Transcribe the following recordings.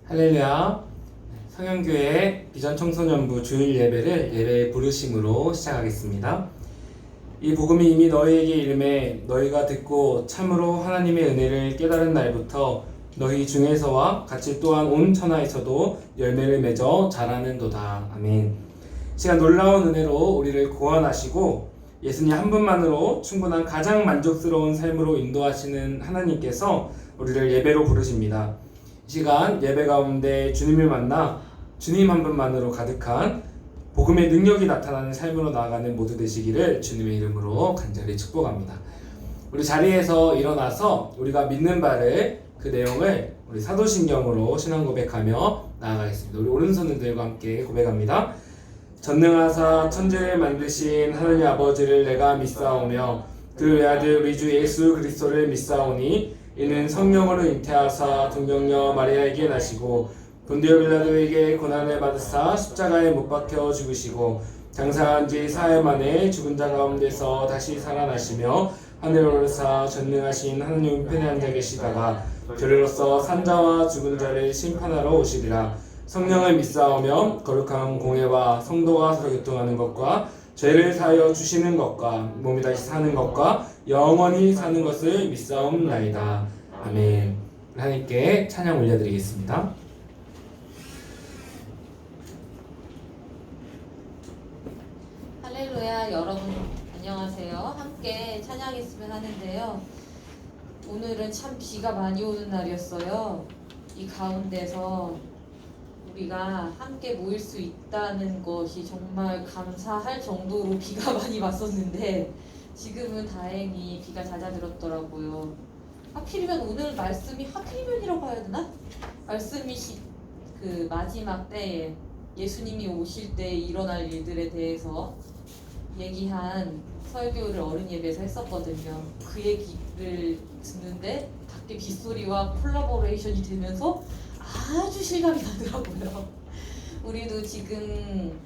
할렐루야. 성현교회 비전청소년부 주일 예배를 예배 부르심으로 시작하겠습니다. 이 복음이 이미 너희에게 이름에 너희가 듣고 참으로 하나님의 은혜를 깨달은 날부터 너희 중에서와 같이 또한 온 천하에서도 열매를 맺어 자라는도다. 아멘. 시간 놀라운 은혜로 우리를 구원하시고 예수님 한 분만으로 충분한 가장 만족스러운 삶으로 인도하시는 하나님께서 우리를 예배로 부르십니다. 이 시간 예배 가운데 주님을 만나 주님 한 분만으로 가득한 복음의 능력이 나타나는 삶으로 나아가는 모두 되시기를 주님의 이름으로 간절히 축복합니다. 우리 자리에서 일어나서 우리가 믿는 바를 그 내용을 우리 사도신경으로 신앙 고백하며 나아가겠습니다. 우리 오른손을 들고 함께 고백합니다. 전능하사 천지를 만드신 하느님 아버지를 내가 믿사오며 그 외아들 우리 주 예수 그리스도를 믿사오니 이는 성령으로 잉태하사 동정녀 마리아에게 나시고 본디오 빌라도에게 고난을 받으사 십자가에 못 박혀 죽으시고 장사한 지 사흘 만에 죽은 자 가운데서 다시 살아나시며 하늘로 오르사 전능하신 하느님 우편에 앉아 계시다가 저리로서 산자와 죽은 자를 심판하러 오시리라. 성령을 믿사오며 거룩한 공예와 성도가 서로 교통하는 것과 죄를 사하여 주시는 것과 몸이 다시 사는 것과 영원히 사는 것을 믿사옵나이다. 아멘. 하나님께 찬양 올려드리겠습니다. 할렐루야. 여러분 안녕하세요. 함께 찬양했으면 하는데요. 오늘은 참 비가 많이 오는 날이었어요. 이 가운데서 우리가 함께 모일 수 있다는 것이 정말 감사할 정도로 비가 많이 왔었는데 지금은 다행히 비가 잦아들었더라고요. 하필이면 오늘 말씀이 하필이면이라고 해야 되나? 말씀이 그 마지막 때에 예수님이 오실 때 일어날 일들에 대해서 얘기한 설교를 어른 예배에서 했었거든요. 그 얘기를 듣는데 밖에 빗소리와 콜라보레이션이 되면서 아주 실감이 나더라고요. 우리도 지금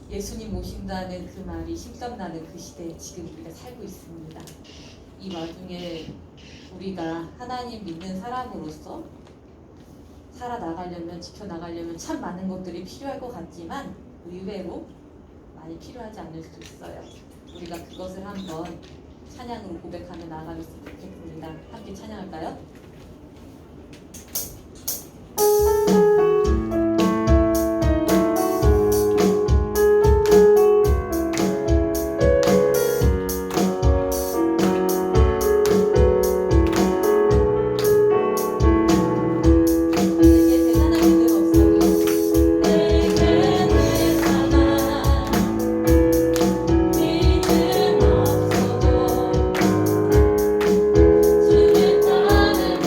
예수님 오신다는 그 말이 실감나는 그 시대에 지금 우리가 살고 있습니다. 이 와중에 우리가 하나님 믿는 사람으로서 살아나가려면, 지켜나가려면 참 많은 것들이 필요할 것 같지만 의외로 많이 필요하지 않을 수도 있어요. 우리가 그것을 한번 찬양으로 고백하며 나아가겠으면 좋겠습니다. 함께 찬양할까요? 믿음 없어도 주를 따르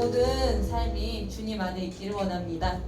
모든 삶이 주님 안에 있기를 원합니다.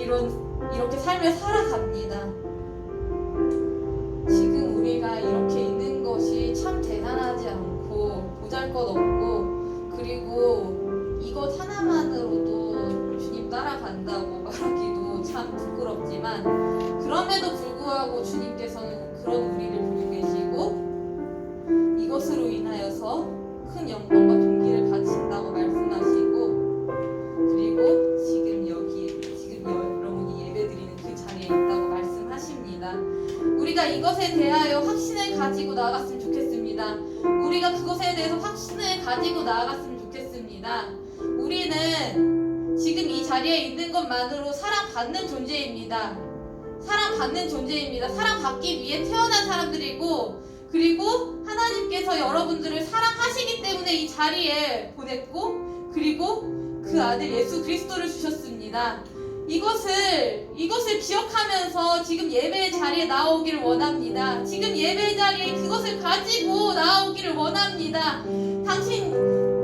이렇게 삶을 살아갑니다. 지금 우리가 이렇게 있는 것이 참 대단하지 않고 보잘것없고, 그리고 이것 하나만으로도 주님 따라간다고 말하기도 참 부끄럽지만, 그럼에도 불구하고 주님께서는 그런 우리를 보고 계시고 이것으로 인하여서 큰 영광과 동기를 가진다고 말씀하시고, 그리고 지금 여러분이 예배드리는 그 자리에 있다고 말씀하십니다. 우리가 이것에 대하여 확신을 가지고 나아갔으면 좋겠습니다. 우리가 그것에 대해서 확신을 가지고 나아갔으면 좋겠습니다. 우리는 지금 이 자리에 있는 것만으로 사랑받는 존재입니다. 사랑받기 위해 태어난 사람들이고, 그리고 하나님께서 여러분들을 사랑하시기 때문에 이 자리에 보냈고, 그리고 그 아들 예수 그리스도를 주셨습니다. 이것을 기억하면서 지금 예배의 자리에 나오기를 원합니다. 지금 예배의 자리에 그것을 가지고 나오기를 원합니다.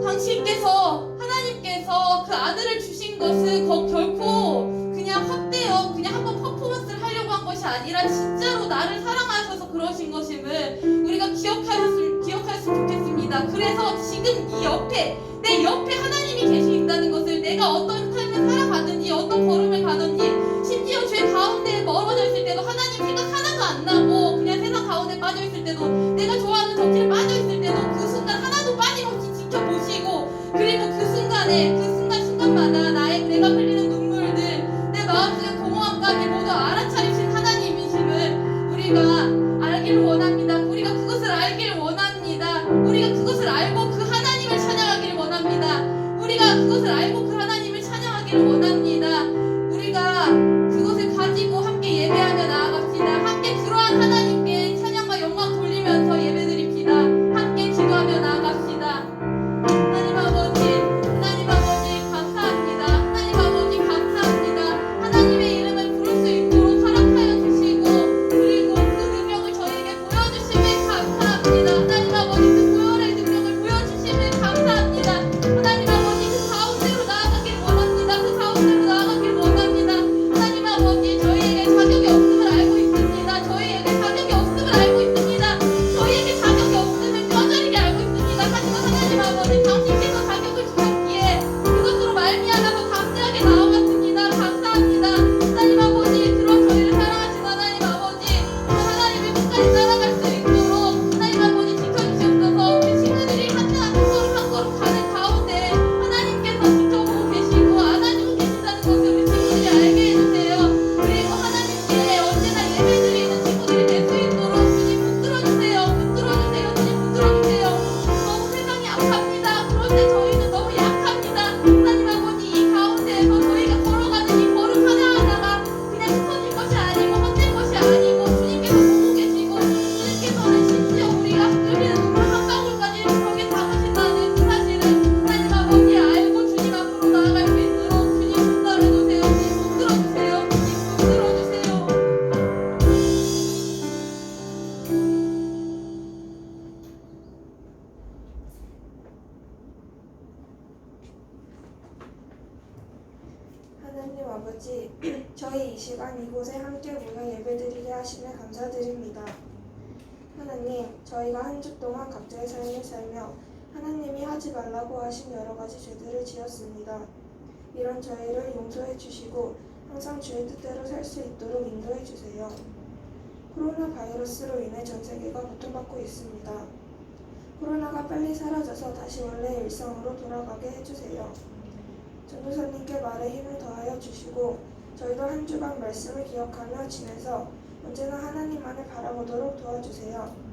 당신께서, 하나님께서 그 아들을 주신 것은 결코 그냥 헛되어 그냥 한번 퍼포먼스를 하려고 한 것이 아니라 진짜로 나를 사랑하셔서 그러신 것임을 우리가 기억하였으면 좋겠습니다. 그래서 지금 내 옆에 하나님이 계신다는 것을, 내가 어떤 삶을 살아가든지 어떤 걸음을 가든지, 심지어 죄 가운데 멀어져 있을 때도 하나님 생각 하나도 안 나고 그냥 세상 가운데 빠져 있을 때도, 내가 좋아하는 덕질에 빠져 있을 때도 그 순간 하나도 빠짐없이 지켜보시고, 그리고 그 순간마다 내가 흘리는 눈물들, 내 마음속의 공허함까지 모두 알아차리신 하나님이심을 우리가 알기를 원합니다. 우리가 그것을 알기를 원합니다. 우리가 그것을 알고 그 하나님을 찬양하기를 원합니다. 우리가 그것을 알고 그 하나님을 찬양하기를 원합니다. 우리가 그것을 가지고 함께 예배하며 나아갑시다. 함께 그러한 하나님께 찬양과 영광 돌리면서 예배드립시다. 함께 기도하며 나아갑시다. 하나님 아버지 감사합니다. 하나님 아버지 감사합니다. 하나님의 이름을 부를 수 있도록 허락하여 주시고, 그리고 그 능력을 저희에게 보여주심에 감사합니다. 하나님 아버지 그 구원의 능력을 보여주심에 감사합니다. 하나님 아버지 그 가운데로 나아가길 원합니다. 그 가운데로 나아가길 원합니다. 하나님 아버지 저희에게 자격이 없음을 알고 있습니다. 저희에게 자격이 없음을 알고 있습니다. 저희에게 자격이 없음을 뼈저리게 알고 있습니다. 하지만 하나님 아버지 당신께서 자격을 주셨기에 그것으로 말미암아서 담대하게 나아갔습니다. 감사합니다. 하나님 아버지 그런 저희를 사랑하신 하나님 아버지, 그 하나님을 끝까지 따라갈 수 있도록 하나님 아버지 지켜주시옵소서. 우리 친구들이 한 걸음 가는 가운데 하나님께서 지켜보고 계시고 안아주고 계신다는 것을 우리 친구들이 알게 해주세요. 그리고 하나님께 언제나 예배드리는 친구들이 될 수 있도록 주님 붙들어주세요. 주님 붙들어주세요. 너무 세상이 약합니다. 그런데 저희는 너무 약합니다. 하나님 아버지 이 가운데에서 저희가 걸어가는 이 걸음 하나하나가 그냥 흩어질 것이 아니고 헛될 것이 아니고 주님께서 보고 계시고, 주님께서는 심지어 우리가 흘리는 눈물 한 방울까지 벽에 담으신다는 그 사실을 하나님 아버지 알고 주님 앞으로 나아갈 수 있도록 주님 붙들어주세요. 주님 붙들어주세요. 주님 붙들어주세요. 하나님 아버지, 저희 이 시간 이곳에 함께 모여 예배드리게 하심에 감사드립니다. 하나님, 저희가 한 주 동안 각자의 삶을 살며 하나님이 하지 말라고 하신 여러 가지 죄들을 지었습니다. 이런 저희를 용서해 주시고 항상 주의 뜻대로 살 수 있도록 인도해 주세요. 코로나 바이러스로 인해 전 세계가 고통받고 있습니다. 코로나가 빨리 사라져서 다시 원래의 일상으로 돌아가게 해주세요. 전도사님께 말에 힘을 더하여 주시고 저희도 한 주간 말씀을 기억하며 지내서 언제나 하나님만을 바라보도록 도와주세요.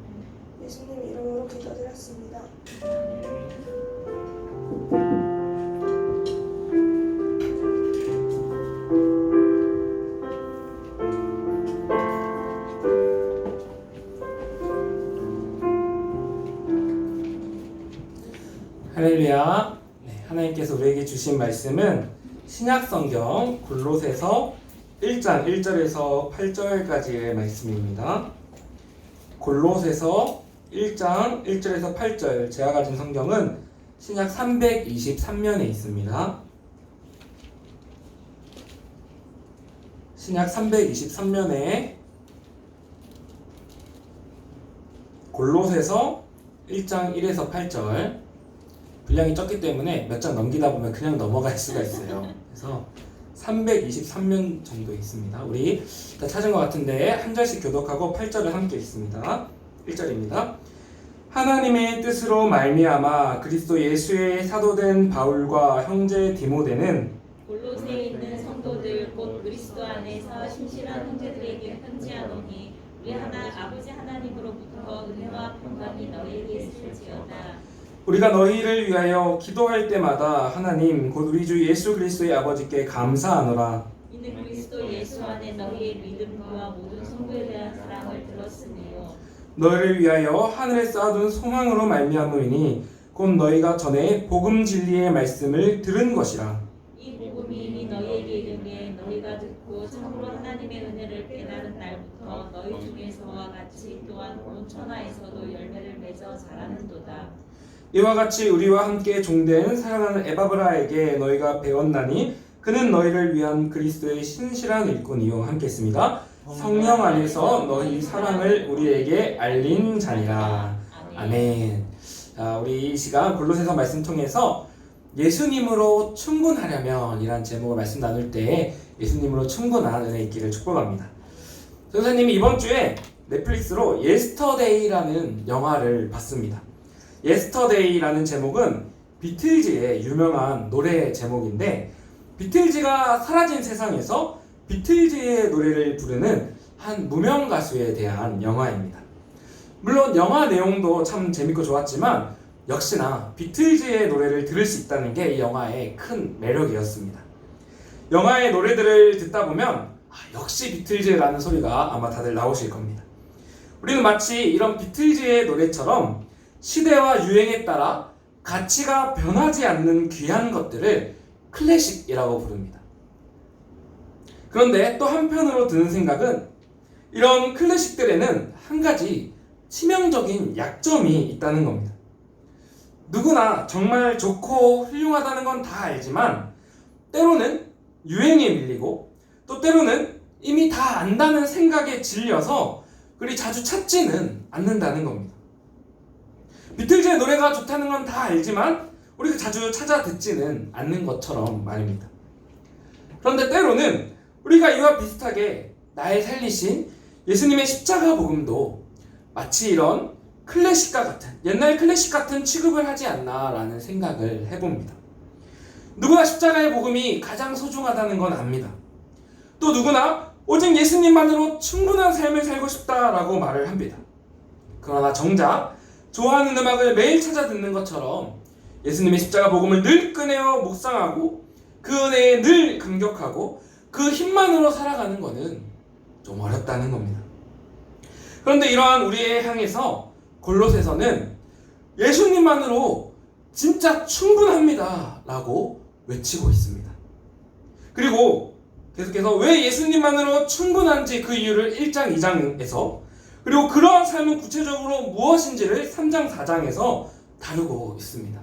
예수님 이름으로 기도드렸습니다. 할렐루야. 하나님께서 우리에게 주신 말씀은 신약성경 골로새서 1장 1절에서 8절까지의 말씀입니다. 골로새서 1장 1절에서 8절, 제가 가진 성경은 신약 323면에 있습니다. 신약 323면에 골로새서 1장 1에서 8절, 분량이 적기 때문에 몇 장 넘기다 보면 그냥 넘어갈 수가 있어요. 그래서 323면 정도 있습니다. 우리 다 찾은 것 같은데 한 절씩 교독하고 8절을 함께 읽습니다. 1절입니다. 하나님의 뜻으로 말미암아 그리스도 예수의 사도된 바울과 형제 디모데는 골로새에 있는 성도들 곧 그리스도 안에서 신실한 형제들에게 편지하노니 우리 아버지 하나님으로부터 은혜와 평강이 너희에게 있을지어다. 우리가 너희를 위하여 기도할 때마다 하나님 곧 우리 주 예수 그리스도의 아버지께 감사하노라. 이는 그리스도 예수 안에 너희의 믿음과 모든 성도에 대한 사랑을 들었으니요. 너희를 위하여 하늘에 쌓아둔 소망으로 말미암으니 곧 너희가 전에 복음 진리의 말씀을 들은 것이라. 이 복음이 이미 너희에게 이르게 너희가 듣고 참으로 하나님의 은혜를 깨달은 날부터 너희 중에서와 같이 또한 온 천하에서도 열매를 맺어 자라는도다. 이와 같이 우리와 함께 종된 사랑하는 에바브라에게 너희가 배웠나니 그는 너희를 위한 그리스도의 신실한 일꾼이요. 함께 했습니다. 성령 안에서 너희 사랑을 우리에게 알린 자니라. 아멘. 자, 우리 이 시간 골로새서 말씀 통해서 예수님으로 충분하려면 이란 제목을 말씀 나눌 때 예수님으로 충분한 은혜 있기를 축복합니다. 선생님이 이번 주에 넷플릭스로 예스터데이라는 영화를 봤습니다. 예스터데이라는 제목은 비틀즈의 유명한 노래 제목인데, 비틀즈가 사라진 세상에서 비틀즈의 노래를 부르는 한 무명 가수에 대한 영화입니다. 물론 영화 내용도 참 재밌고 좋았지만 역시나 비틀즈의 노래를 들을 수 있다는 게 이 영화의 큰 매력이었습니다. 영화의 노래들을 듣다 보면 역시 비틀즈라는 소리가 아마 다들 나오실 겁니다. 우리는 마치 이런 비틀즈의 노래처럼 시대와 유행에 따라 가치가 변하지 않는 귀한 것들을 클래식이라고 부릅니다. 그런데 또 한편으로 드는 생각은 이런 클래식들에는 한 가지 치명적인 약점이 있다는 겁니다. 누구나 정말 좋고 훌륭하다는 건 다 알지만 때로는 유행에 밀리고 또 때로는 이미 다 안다는 생각에 질려서 그리 자주 찾지는 않는다는 겁니다. 비틀즈의 노래가 좋다는 건 다 알지만 우리가 자주 찾아 듣지는 않는 것처럼 말입니다. 그런데 때로는 우리가 이와 비슷하게 날 살리신 예수님의 십자가 복음도 마치 이런 클래식과 같은, 옛날 클래식 같은 취급을 하지 않나라는 생각을 해봅니다. 누구나 십자가의 복음이 가장 소중하다는 건 압니다. 또 누구나 오직 예수님만으로 충분한 삶을 살고 싶다라고 말을 합니다. 그러나 정작 좋아하는 음악을 매일 찾아 듣는 것처럼 예수님의 십자가 복음을 늘 꺼내어 묵상하고 그 은혜에 늘 감격하고 그 힘만으로 살아가는 것은 좀 어렵다는 겁니다. 그런데 이러한 우리의 향해서 골로새서는 예수님만으로 진짜 충분합니다 라고 외치고 있습니다. 그리고 계속해서 왜 예수님만으로 충분한지 그 이유를 1장 2장에서, 그리고 그러한 삶은 구체적으로 무엇인지를 3장 4장에서 다루고 있습니다.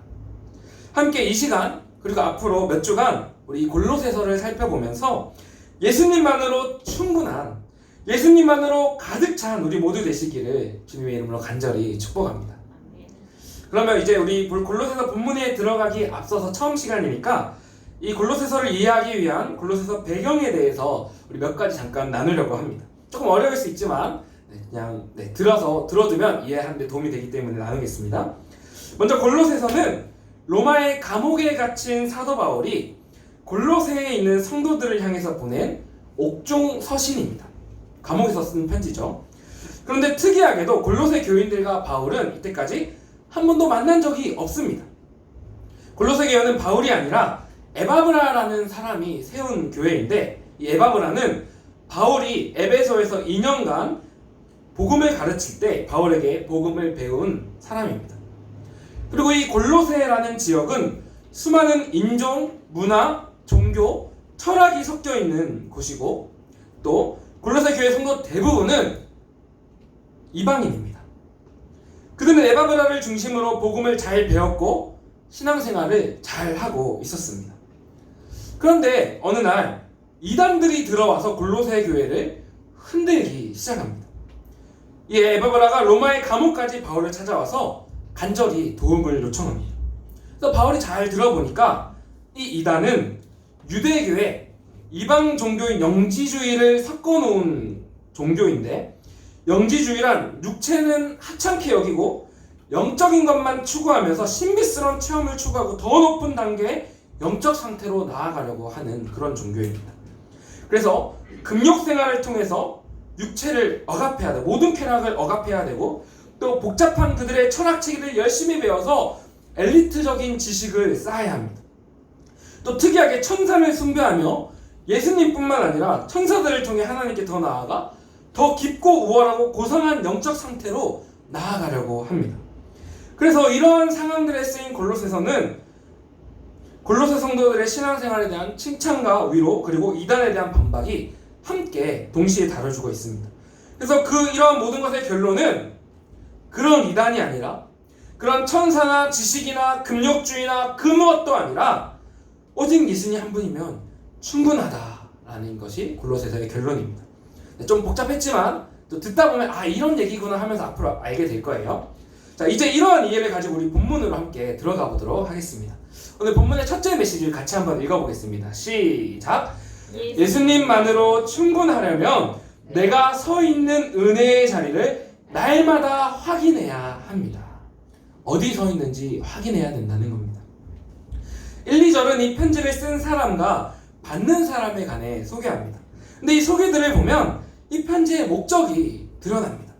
함께 이 시간 그리고 앞으로 몇 주간 우리 골로새서를 살펴보면서 예수님만으로 충분한, 예수님만으로 가득 찬 우리 모두 되시기를 주님의 이름으로 간절히 축복합니다. 그러면 이제 우리 골로새서 본문에 들어가기 앞서서 처음 시간이니까 이 골로새서를 이해하기 위한 골로새서 배경에 대해서 우리 몇 가지 잠깐 나누려고 합니다. 조금 어려울 수 있지만 그냥 들어두면 이해하는 데 도움이 되기 때문에 나누겠습니다. 먼저 골로새서는 로마의 감옥에 갇힌 사도 바울이 골로새에 있는 성도들을 향해서 보낸 옥중 서신입니다. 감옥에서 쓴 편지죠. 그런데 특이하게도 골로새 교인들과 바울은 이때까지 한 번도 만난 적이 없습니다. 골로새 교회는 바울이 아니라 에바브라라는 사람이 세운 교회인데, 이 에바브라는 바울이 에베소에서 2년간 복음을 가르칠 때 바울에게 복음을 배운 사람입니다. 그리고 이 골로새라는 지역은 수많은 인종, 문화, 종교, 철학이 섞여 있는 곳이고, 또 골로새 교회 성도 대부분은 이방인입니다. 그들은 에바브라를 중심으로 복음을 잘 배웠고 신앙생활을 잘 하고 있었습니다. 그런데 어느 날 이단들이 들어와서 골로새 교회를 흔들기 시작합니다. 이 에바브라가 로마의 감옥까지 바울을 찾아와서 간절히 도움을 요청합니다. 그래서 바울이 잘 들어보니까 이 이단은 유대교회 이방 종교인 영지주의를 섞어놓은 종교인데, 영지주의란 육체는 하찮게 여기고 영적인 것만 추구하면서 신비스러운 체험을 추구하고 더 높은 단계의 영적 상태로 나아가려고 하는 그런 종교입니다. 그래서 금욕 생활을 통해서 육체를 억압해야 되고 모든 쾌락을 억압해야 되고, 또 복잡한 그들의 철학체계를 열심히 배워서 엘리트적인 지식을 쌓아야 합니다. 또 특이하게 천사를 숭배하며 예수님뿐만 아니라 천사들을 통해 하나님께 더 나아가 더 깊고 우월하고 고상한 영적 상태로 나아가려고 합니다. 그래서 이러한 상황들에 쓰인 골로새서는 골로새 성도들의 신앙생활에 대한 칭찬과 위로, 그리고 이단에 대한 반박이 함께 동시에 다뤄주고 있습니다. 그래서 이러한 모든 것의 결론은 그런 이단이 아니라, 그런 천사나 지식이나 금욕주의나 그 무엇도 아니라 오직 예수님 한 분이면 충분하다라는 것이 골로새서의 결론입니다. 좀 복잡했지만 또 듣다 보면 이런 얘기구나 하면서 앞으로 알게 될 거예요. 자, 이제 이러한 이해를 가지고 우리 본문으로 함께 들어가 보도록 하겠습니다. 오늘 본문의 첫째 메시지를 같이 한번 읽어보겠습니다. 시작! 예수님만으로 충분하려면 내가 서 있는 은혜의 자리를 날마다 확인해야 합니다. 어디 서 있는지 확인해야 된다는 겁니다. 1, 2절은 이 편지를 쓴 사람과 받는 사람에 관해 소개합니다. 근데 이 소개들을 보면 이 편지의 목적이 드러납니다.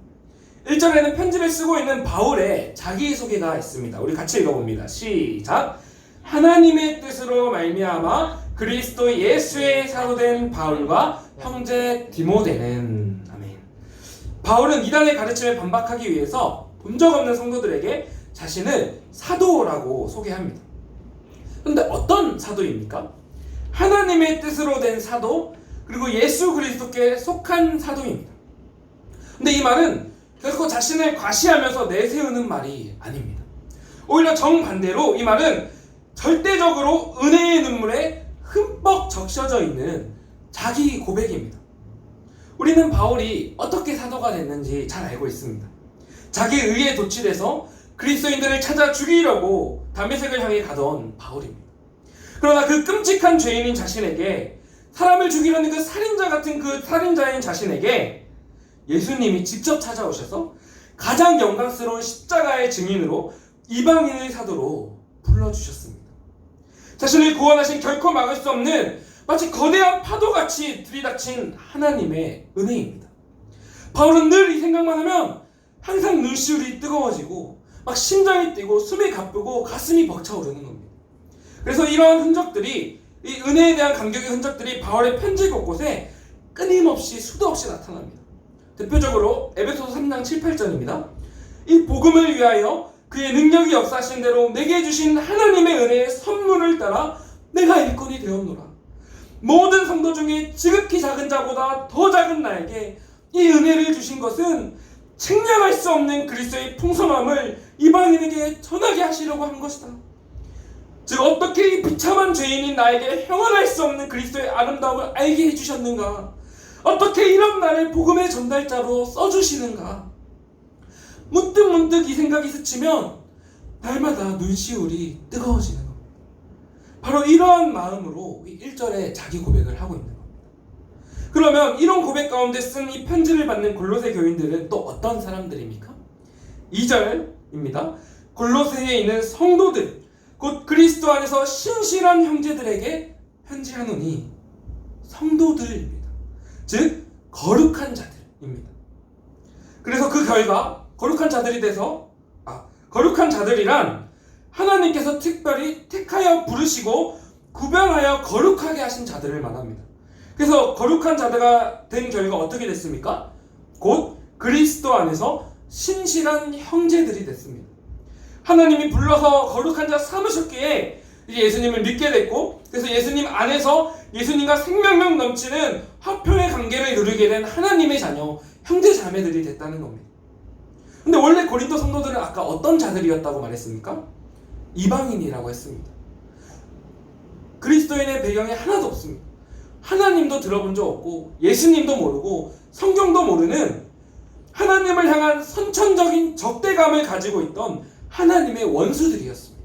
1절에는 편지를 쓰고 있는 바울의 자기소개가 있습니다. 우리 같이 읽어봅니다. 시작! 하나님의 뜻으로 말미암아 그리스도 예수의 사도된 바울과 형제 디모데는. 아멘. 바울은 이단의 가르침에 반박하기 위해서 본 적 없는 성도들에게 자신을 사도라고 소개합니다. 그런데 어떤 사도입니까? 하나님의 뜻으로 된 사도, 그리고 예수 그리스도께 속한 사도입니다. 근데 이 말은 결코 자신을 과시하면서 내세우는 말이 아닙니다. 오히려 정반대로 이 말은 절대적으로 은혜의 눈물에 흠뻑 적셔져 있는 자기 고백입니다. 우리는 바울이 어떻게 사도가 됐는지 잘 알고 있습니다. 자기 의에 도취돼서 그리스도인들을 찾아 죽이려고 다메섹을 향해 가던 바울입니다. 그러나 그 끔찍한 죄인인 자신에게, 사람을 죽이려는 그 살인자 같은 그 살인자인 자신에게 예수님이 직접 찾아오셔서 가장 영광스러운 십자가의 증인으로 이방인의 사도로 불러주셨습니다. 자신을 구원하신 결코 막을 수 없는 마치 거대한 파도같이 들이닥친 하나님의 은혜입니다. 바울은 늘 이 생각만 하면 항상 눈시울이 뜨거워지고 막 심장이 뛰고 숨이 가쁘고 가슴이 벅차오르는 겁니다. 그래서 이러한 흔적들이, 이 은혜에 대한 감격의 흔적들이 바울의 편지 곳곳에 끊임없이 수도 없이 나타납니다. 대표적으로 에베소서 3장 7, 8절입니다. 이 복음을 위하여 그의 능력이 역사하신 대로 내게 주신 하나님의 은혜의 선물을 따라 내가 일꾼이 되었노라. 모든 성도 중에 지극히 작은 자보다 더 작은 나에게 이 은혜를 주신 것은 측량할 수 없는 그리스도의 풍성함을 이방인에게 전하게 하시려고 한 것이다. 즉 어떻게 이 비참한 죄인인 나에게 형언할 수 없는 그리스도의 아름다움을 알게 해주셨는가? 어떻게 이런 나를 복음의 전달자로 써주시는가? 문득 이 생각이 스치면 날마다 눈시울이 뜨거워지는 겁니다. 바로 이러한 마음으로 1절에 자기 고백을 하고 있는 겁니다. 그러면 이런 고백 가운데 쓴 이 편지를 받는 골로새 교인들은 또 어떤 사람들입니까? 2절입니다. 골로새에 있는 성도들, 곧 그리스도 안에서 신실한 형제들에게 편지하노니. 성도들입니다. 즉 거룩한 자들입니다. 그래서 그 결과 거룩한 자들이 돼서 거룩한 자들이란 하나님께서 특별히 택하여 부르시고 구별하여 거룩하게 하신 자들을 말합니다. 그래서 거룩한 자들가 된 결과 어떻게 됐습니까? 곧 그리스도 안에서 신실한 형제들이 됐습니다. 하나님이 불러서 거룩한 자 삼으셨기에 예수님을 믿게 됐고, 그래서 예수님 안에서 예수님과 생명력 넘치는 화평의 관계를 누리게 된 하나님의 자녀, 형제 자매들이 됐다는 겁니다. 근데 원래 고린도 성도들은 아까 어떤 자들이었다고 말했습니까? 이방인이라고 했습니다. 그리스도인의 배경이 하나도 없습니다. 하나님도 들어본 적 없고 예수님도 모르고 성경도 모르는 하나님을 향한 선천적인 적대감을 가지고 있던 하나님의 원수들이었습니다.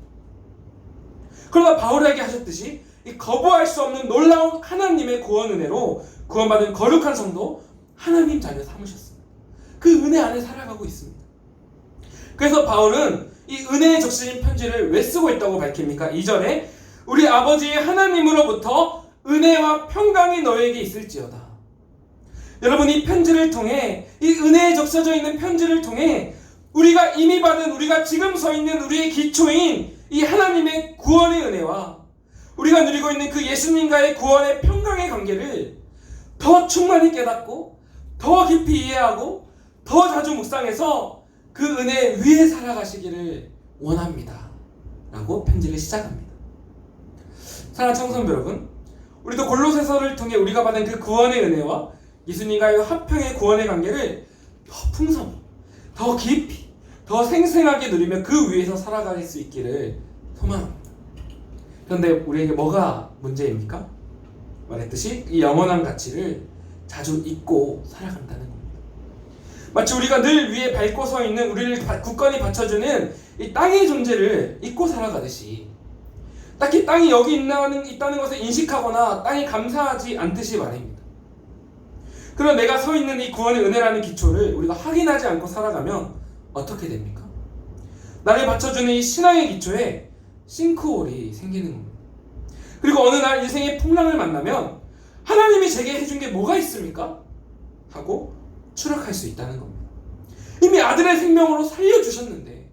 그러나 바울에게 하셨듯이 이 거부할 수 없는 놀라운 하나님의 구원 은혜로 구원받은 거룩한 성도 하나님 자녀 삼으셨습니다. 그 은혜 안에 살아가고 있습니다. 그래서 바울은 이 은혜에 적시인 편지를 왜 쓰고 있다고 밝힙니까? 2절에 우리 아버지의 하나님으로부터 은혜와 평강이 너에게 있을지어다. 여러분, 이 편지를 통해, 이 은혜에 적셔져 있는 편지를 통해 우리가 이미 받은, 우리가 지금 서 있는 우리의 기초인 이 하나님의 구원의 은혜와 우리가 누리고 있는 그 예수님과의 구원의 평강의 관계를 더 충만히 깨닫고 더 깊이 이해하고 더 자주 묵상해서 그 은혜 위에 살아가시기를 원합니다 라고 편지를 시작합니다. 사랑하는 청소년 여러분, 우리도 골로새서를 통해 우리가 받은 그 구원의 은혜와 예수님과의 화평의 구원의 관계를 더 풍성히, 더 깊이, 더 생생하게 누리며 그 위에서 살아갈 수 있기를 소망합니다. 그런데 우리에게 뭐가 문제입니까? 말했듯이 이 영원한 가치를 자주 잊고 살아간다는 겁니다. 마치 우리가 늘 위에 밟고 서 있는 우리를 굳건히 받쳐주는 이 땅의 존재를 잊고 살아가듯이 딱히 땅이 여기 있다는 것을 인식하거나 땅에 감사하지 않듯이 말입니다. 그럼 내가 서 있는 이 구원의 은혜라는 기초를 우리가 확인하지 않고 살아가면 어떻게 됩니까? 나를 받쳐주는 이 신앙의 기초에 싱크홀이 생기는 겁니다. 그리고 어느 날 인생의 풍랑을 만나면 하나님이 제게 해준 게 뭐가 있습니까? 하고 추락할 수 있다는 겁니다. 이미 아들의 생명으로 살려주셨는데,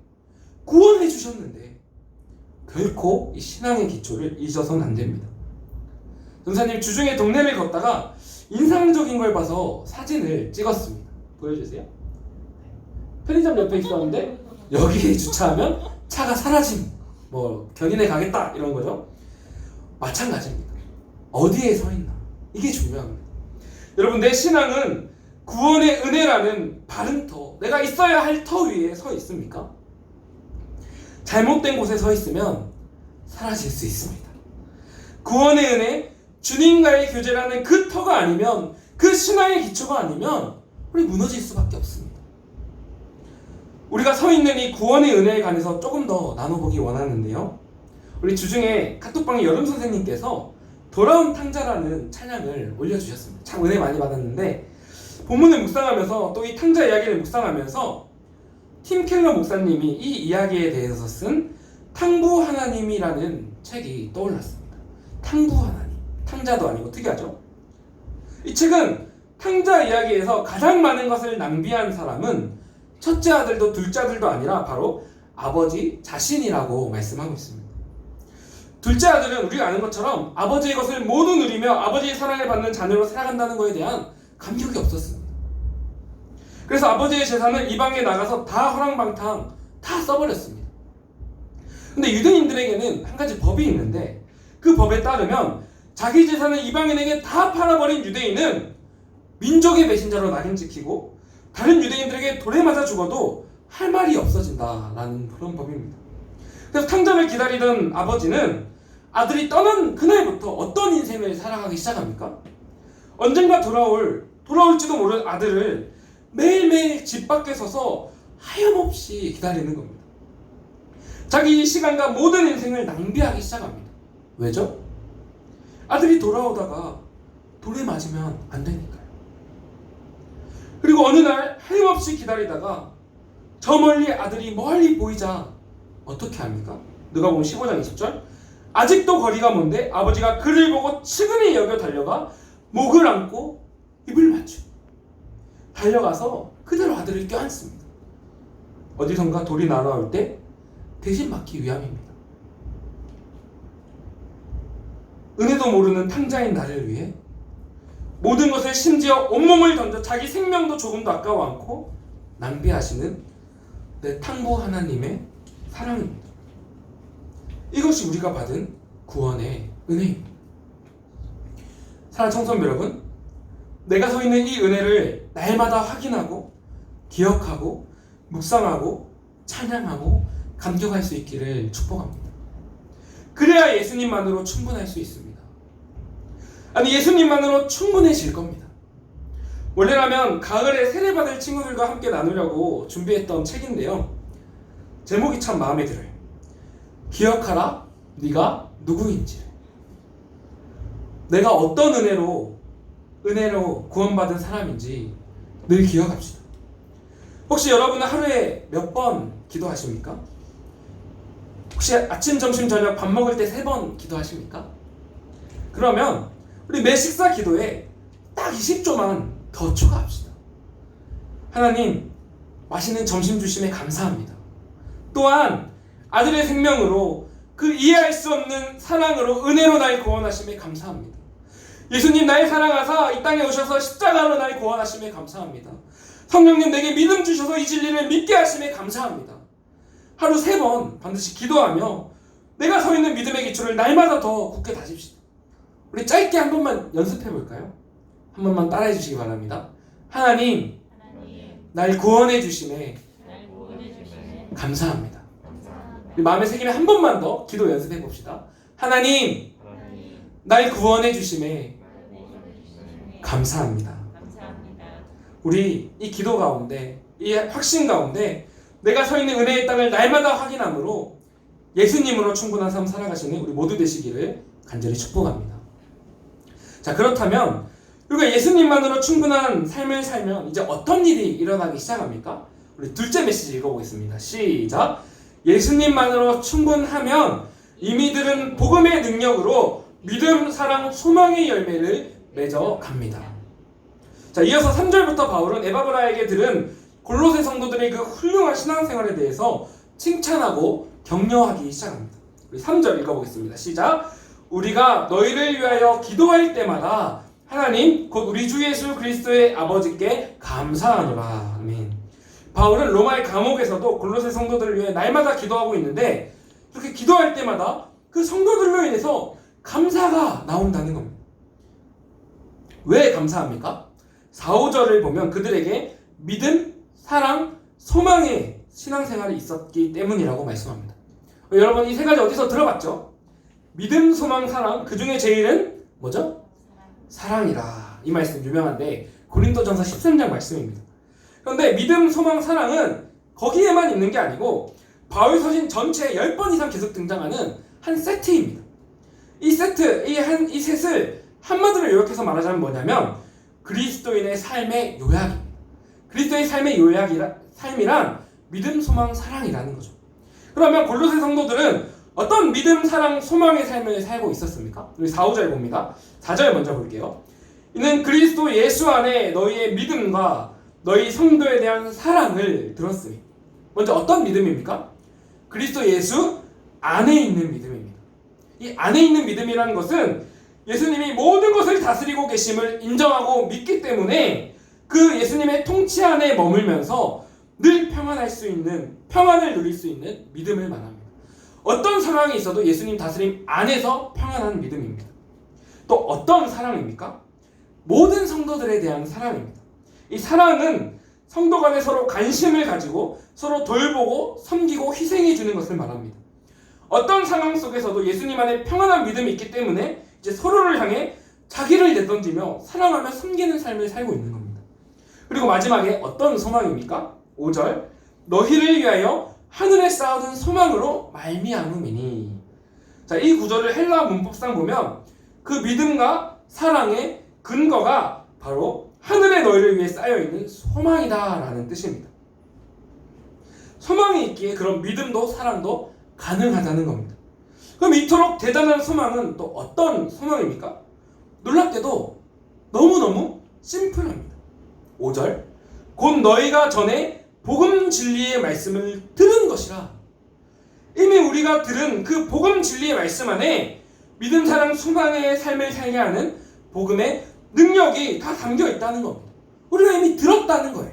구원해 주셨는데 결코 이 신앙의 기초를 잊어서는 안 됩니다. 전사님 주중에 동네를 걷다가 인상적인 걸 봐서 사진을 찍었습니다. 보여주세요. 편의점 옆에 있었는데 여기에 주차하면 차가 사라짐, 뭐 견인해 가겠다 이런 거죠. 마찬가지입니다. 어디에 서 있나, 이게 중요합니다. 여러분, 내 신앙은 구원의 은혜라는 바른 터, 내가 있어야 할 터 위에 서 있습니까? 잘못된 곳에 서 있으면 사라질 수 있습니다. 구원의 은혜, 주님과의 교제라는 그 터가 아니면, 그 신앙의 기초가 아니면 우리 무너질 수밖에 없습니다. 우리가 서 있는 이 구원의 은혜에 관해서 조금 더 나눠보기 원하는데요, 우리 주중에 카톡방에 여름 선생님께서 돌아온 탕자라는 찬양을 올려주셨습니다. 참 은혜 많이 받았는데, 본문을 묵상하면서 또 이 탕자 이야기를 묵상하면서 팀 켈러 목사님이 이 이야기에 대해서 쓴 탕부 하나님이라는 책이 떠올랐습니다. 탕부 하나님, 탕자도 아니고 특이하죠? 이 책은 탕자 이야기에서 가장 많은 것을 낭비한 사람은 첫째 아들도 둘째 아들도 아니라 바로 아버지 자신이라고 말씀하고 있습니다. 둘째 아들은 우리가 아는 것처럼 아버지의 것을 모두 누리며 아버지의 사랑을 받는 자녀로 살아간다는 것에 대한 감격이 없었습니다. 그래서 아버지의 재산을 이방에 나가서 다 허랑방탕 다 써버렸습니다. 근데 유대인들에게는 한 가지 법이 있는데, 그 법에 따르면 자기 재산을 이방인에게 다 팔아버린 유대인은 민족의 배신자로 낙인 찍히고 다른 유대인들에게 돌에 맞아 죽어도 할 말이 없어진다라는 그런 법입니다. 그래서 탕자를 기다리던 아버지는 아들이 떠난 그날부터 어떤 인생을 살아가기 시작합니까? 언젠가 돌아올지도 모를 아들을 매일매일 집 밖에 서서 하염없이 기다리는 겁니다. 자기 시간과 모든 인생을 낭비하기 시작합니다. 왜죠? 아들이 돌아오다가 돌에 맞으면 안 되니까요. 그리고 어느 날 하염없이 기다리다가 저 멀리 아들이 멀리 보이자 어떻게 합니까? 누가복음 15장 20절, 아직도 거리가 먼데 아버지가 그를 보고 측은히 여겨 달려가 목을 안고 입을 맞추고 달려가서 그대로 아들을 껴안습니다. 어디선가 돌이 날아올 때 대신 맞기 위함입니다. 은혜도 모르는 탕자인 나를 위해 모든 것을, 심지어 온몸을 던져 자기 생명도 조금도 아까워 않고 낭비하시는 내 탕부 하나님의 사랑입니다. 이것이 우리가 받은 구원의 은혜입니다. 사랑하는 청소년 여러분, 내가 서 있는 이 은혜를 날마다 확인하고 기억하고 묵상하고 찬양하고 감격할 수 있기를 축복합니다. 그래야 예수님만으로 충분할 수 있습니다. 아니 예수님만으로 충분해질 겁니다. 원래라면 가을에 세례받을 친구들과 함께 나누려고 준비했던 책인데요. 제목이 참 마음에 들어요. 기억하라 네가 누구인지를. 내가 어떤 은혜로 구원받은 사람인지 늘 기억합시다. 혹시 여러분은 하루에 몇 번 기도하십니까? 혹시 아침, 점심, 저녁 밥 먹을 때 3번 기도하십니까? 그러면 우리 매 식사 기도에 딱 20조만 더 추가합시다. 하나님, 맛있는 점심 주심에 감사합니다. 또한 아들의 생명으로 그 이해할 수 없는 사랑으로 은혜로 날 구원하심에 감사합니다. 예수님 날 사랑하사 이 땅에 오셔서 십자가로 날 구원하심에 감사합니다. 성령님 내게 믿음 주셔서 이 진리를 믿게 하심에 감사합니다. 하루 3번 반드시 기도하며 내가 서 있는 믿음의 기초를 날마다 더 굳게 다집시다. 우리 짧게 한 번만 연습해 볼까요? 한 번만 따라해 주시기 바랍니다. 하나님, 날 구원해 주심에 감사합니다. 우리 마음에 새기면 한 번만 더 기도 연습해 봅시다. 하나님, 날 구원해 주심에 감사합니다. 우리 이 기도 가운데, 이 확신 가운데 내가 서 있는 은혜의 땅을 날마다 확인함으로 예수님으로 충분한 삶 살아가시는 우리 모두 되시기를 간절히 축복합니다. 자, 그렇다면 우리가 예수님만으로 충분한 삶을 살면 이제 어떤 일이 일어나기 시작합니까? 우리 둘째 메시지 읽어보겠습니다. 시작! 예수님만으로 충분하면 이미들은 복음의 능력으로 믿음, 사랑, 소망의 열매를 맺어 갑니다. 자, 이어서 3절부터 바울은 에바브라에게 들은 골로새 성도들의 그 훌륭한 신앙생활에 대해서 칭찬하고 격려하기 시작합니다. 우리 3절 읽어보겠습니다. 시작! 우리가 너희를 위하여 기도할 때마다 하나님 곧 우리 주 예수 그리스도의 아버지께 감사하노라. 아멘. 바울은 로마의 감옥에서도 골로새 성도들을 위해 날마다 기도하고 있는데 이렇게 기도할 때마다 그 성도들로 인해서 감사가 나온다는 겁니다. 왜 감사합니까? 4, 5절을 보면 그들에게 믿음, 사랑, 소망의 신앙생활이 있었기 때문이라고 말씀합니다. 여러분 이 3가지 어디서 들어봤죠? 믿음, 소망, 사랑, 그 중에 제일은 뭐죠? 사랑이라. 이 말씀 유명한데 고린도전서 13장 말씀입니다. 그런데 믿음, 소망, 사랑은 거기에만 있는 게 아니고 바울 서신 전체에 10번 이상 계속 등장하는 한 세트입니다. 이 세트, 이 셋을 한마디로 요약해서 말하자면 뭐냐면 그리스도인의 삶의 요약입니다. 그리스도의 삶의 삶이란 믿음, 소망, 사랑이라는 거죠. 그러면 골로새 성도들은 어떤 믿음, 사랑, 소망의 삶을 살고 있었습니까? 우리 4, 5절 봅니다. 4절 먼저 볼게요. 이는 그리스도 예수 안에 너희의 믿음과 너희 성도에 대한 사랑을 들었으니. 먼저 어떤 믿음입니까? 그리스도 예수 안에 있는 믿음입니다. 이 안에 있는 믿음이라는 것은 예수님이 모든 것을 다스리고 계심을 인정하고 믿기 때문에 그 예수님의 통치 안에 머물면서 늘 평안을 누릴 수 있는 믿음을 말합니다. 어떤 상황이 있어도 예수님 다스림 안에서 평안한 믿음입니다. 또 어떤 사랑입니까? 모든 성도들에 대한 사랑입니다. 이 사랑은 성도 간에 서로 관심을 가지고 서로 돌보고 섬기고 희생해 주는 것을 말합니다. 어떤 상황 속에서도 예수님 안에 평안한 믿음이 있기 때문에 이제 서로를 향해 자기를 내던지며 사랑하며 섬기는 삶을 살고 있는 겁니다. 그리고 마지막에 어떤 소망입니까? 5절 너희를 위하여 하늘에 쌓아둔 소망으로 말미암음이니. 자, 이 구절을 헬라어 문법상 보면 그 믿음과 사랑의 근거가 바로 하늘에 너희를 위해 쌓여있는 소망이다라는 뜻입니다. 소망이 있기에 그런 믿음도 사랑도 가능하다는 겁니다. 그럼 이토록 대단한 소망은 또 어떤 소망입니까? 놀랍게도 너무너무 심플합니다. 5절 곧 너희가 전에 복음 진리의 말씀을 들은 것이라. 이미 우리가 들은 그 복음 진리의 말씀 안에 믿음, 사랑, 소망의 삶을 살게 하는 복음의 능력이 다 담겨 있다는 겁니다. 우리가 이미 들었다는 거예요.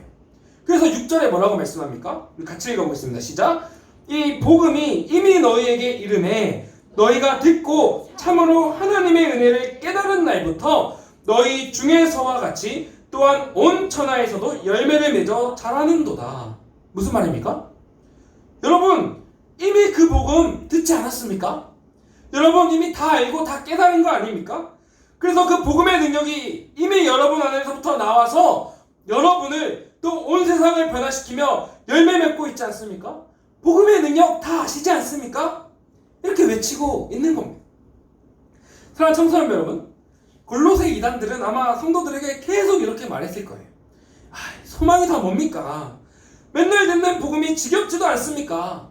그래서 6절에 뭐라고 말씀합니까? 우리 같이 읽어보겠습니다. 시작! 이 복음이 이미 너희에게 이르매 너희가 듣고 참으로 하나님의 은혜를 깨달은 날부터 너희 중에서와 같이 또한 온 천하에서도 열매를 맺어 자라는도다. 무슨 말입니까? 여러분 이미 그 복음 듣지 않았습니까? 여러분 이미 다 알고 다 깨달은 거 아닙니까? 그래서 그 복음의 능력이 이미 여러분 안에서부터 나와서 여러분을 또 온 세상을 변화시키며 열매 맺고 있지 않습니까? 복음의 능력 다 아시지 않습니까? 이렇게 외치고 있는 겁니다. 사랑하는 청소년 여러분, 골로새 이단들은 아마 성도들에게 계속 이렇게 말했을 거예요. 소망이 다 뭡니까? 맨날 듣는 복음이 지겹지도 않습니까?